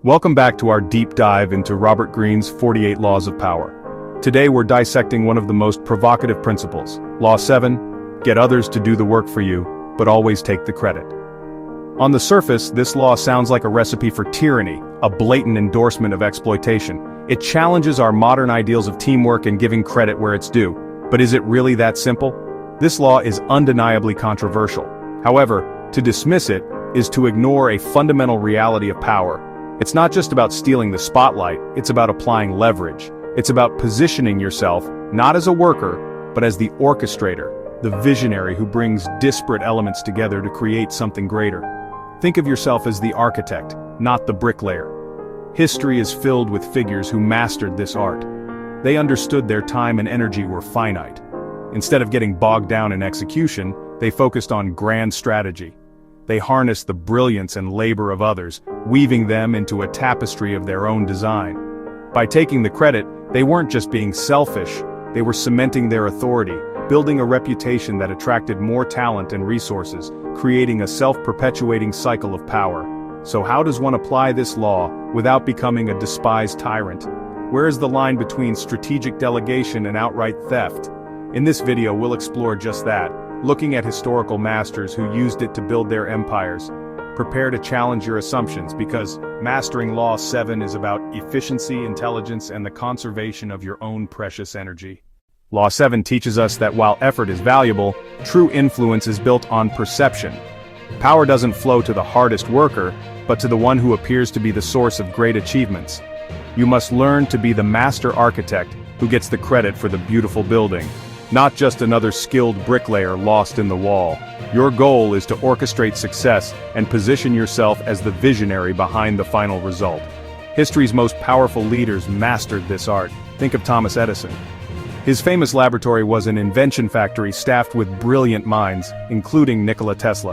Welcome back to our deep dive into Robert Greene's 48 Laws of Power. Today we're dissecting one of the most provocative principles. Law 7, get others to do the work for you, but always take the credit. On the surface, this law sounds like a recipe for tyranny, a blatant endorsement of exploitation. It challenges our modern ideals of teamwork and giving credit where it's due. But is it really that simple? This law is undeniably controversial. However, to dismiss it is to ignore a fundamental reality of power. It's not just about stealing the spotlight, it's about applying leverage. It's about positioning yourself, not as a worker, but as the orchestrator, the visionary who brings disparate elements together to create something greater. Think of yourself as the architect, not the bricklayer. History is filled with figures who mastered this art. They understood their time and energy were finite. Instead of getting bogged down in execution, they focused on grand strategy. They harnessed the brilliance and labor of others, weaving them into a tapestry of their own design. By taking the credit, they weren't just being selfish, they were cementing their authority, building a reputation that attracted more talent and resources, creating a self-perpetuating cycle of power. So how does one apply this law without becoming a despised tyrant? Where is the line between strategic delegation and outright theft? In this video we'll explore just that, looking at historical masters who used it to build their empires. Prepare to challenge your assumptions because mastering Law 7 is about efficiency, intelligence, and the conservation of your own precious energy. Law 7 teaches us that while effort is valuable, true influence is built on perception. Power doesn't flow to the hardest worker, but to the one who appears to be the source of great achievements. You must learn to be the master architect who gets the credit for the beautiful building, not just another skilled bricklayer lost in the wall. Your goal is to orchestrate success and position yourself as the visionary behind the final result. History's most powerful leaders mastered this art. Think of Thomas Edison. His famous laboratory was an invention factory staffed with brilliant minds, including Nikola Tesla.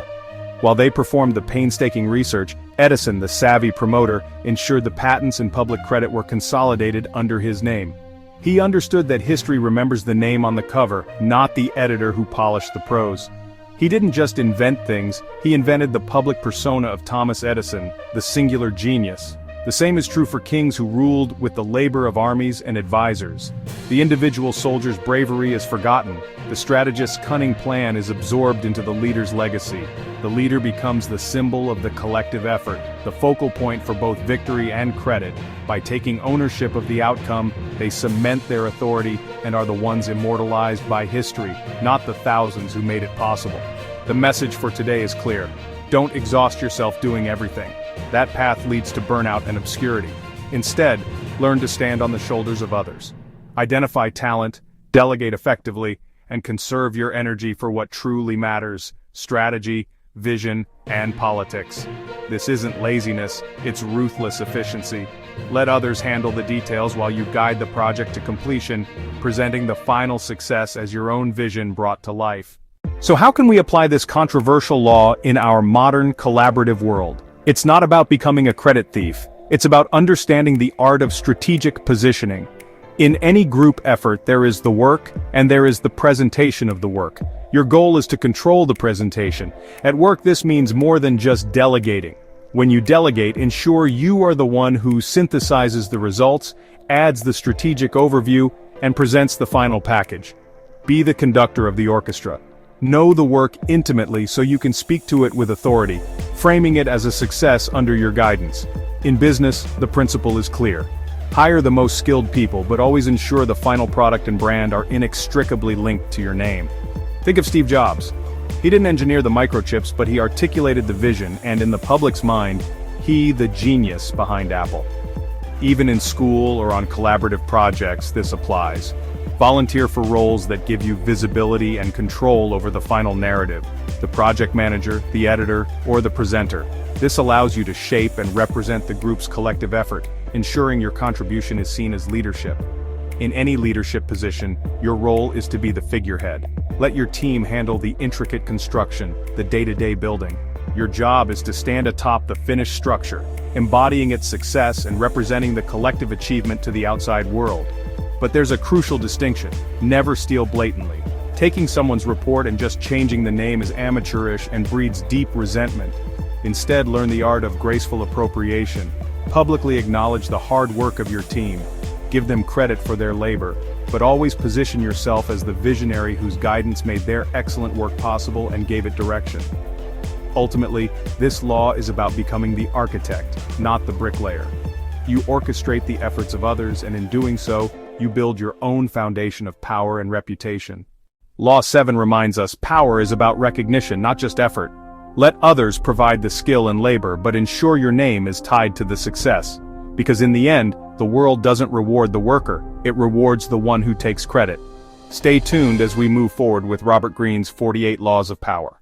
While they performed the painstaking research, Edison, the savvy promoter, ensured the patents and public credit were consolidated under his name. He understood that history remembers the name on the cover, not the editor who polished the prose. He didn't just invent things, he invented the public persona of Thomas Edison, the singular genius. The same is true for kings who ruled with the labor of armies and advisors. The individual soldier's bravery is forgotten. The strategist's cunning plan is absorbed into the leader's legacy. The leader becomes the symbol of the collective effort, the focal point for both victory and credit. By taking ownership of the outcome, they cement their authority and are the ones immortalized by history, not the thousands who made it possible. The message for today is clear. Don't exhaust yourself doing everything. That path leads to burnout and obscurity. Instead, learn to stand on the shoulders of others. Identify talent, delegate effectively, and conserve your energy for what truly matters: strategy, vision, and politics. This isn't laziness, it's ruthless efficiency. Let others handle the details while you guide the project to completion, presenting the final success as your own vision brought to life. So how can we apply this controversial law in our modern collaborative world? It's not about becoming a credit thief. It's about understanding the art of strategic positioning. In any group effort, there is the work, and there is the presentation of the work. Your goal is to control the presentation. At work, this means more than just delegating. When you delegate, ensure you are the one who synthesizes the results, adds the strategic overview, and presents the final package. Be the conductor of the orchestra. Know the work intimately so you can speak to it with authority, framing it as a success under your guidance. In business, the principle is clear. Hire the most skilled people, but always ensure the final product and brand are inextricably linked to your name. Think of Steve Jobs. He didn't engineer the microchips, but he articulated the vision, and in the public's mind, he the genius behind Apple. Even in school or on collaborative projects, this applies. Volunteer for roles that give you visibility and control over the final narrative: the project manager, the editor, or the presenter. This allows you to shape and represent the group's collective effort, ensuring your contribution is seen as leadership. In any leadership position, your role is to be the figurehead. Let your team handle the intricate construction, the day-to-day building. Your job is to stand atop the finished structure, embodying its success and representing the collective achievement to the outside world. But there's a crucial distinction: never steal blatantly. Taking someone's report and just changing the name is amateurish and breeds deep resentment. Instead, learn the art of graceful appropriation. Publicly acknowledge the hard work of your team. Give them credit for their labor, but always position yourself as the visionary whose guidance made their excellent work possible and gave it direction. Ultimately, this law is about becoming the architect, not the bricklayer. You orchestrate the efforts of others, and in doing so, you build your own foundation of power and reputation. Law 7 reminds us power is about recognition, not just effort. Let others provide the skill and labor, but ensure your name is tied to the success. Because in the end, the world doesn't reward the worker, it rewards the one who takes credit. Stay tuned as we move forward with Robert Greene's 48 Laws of Power.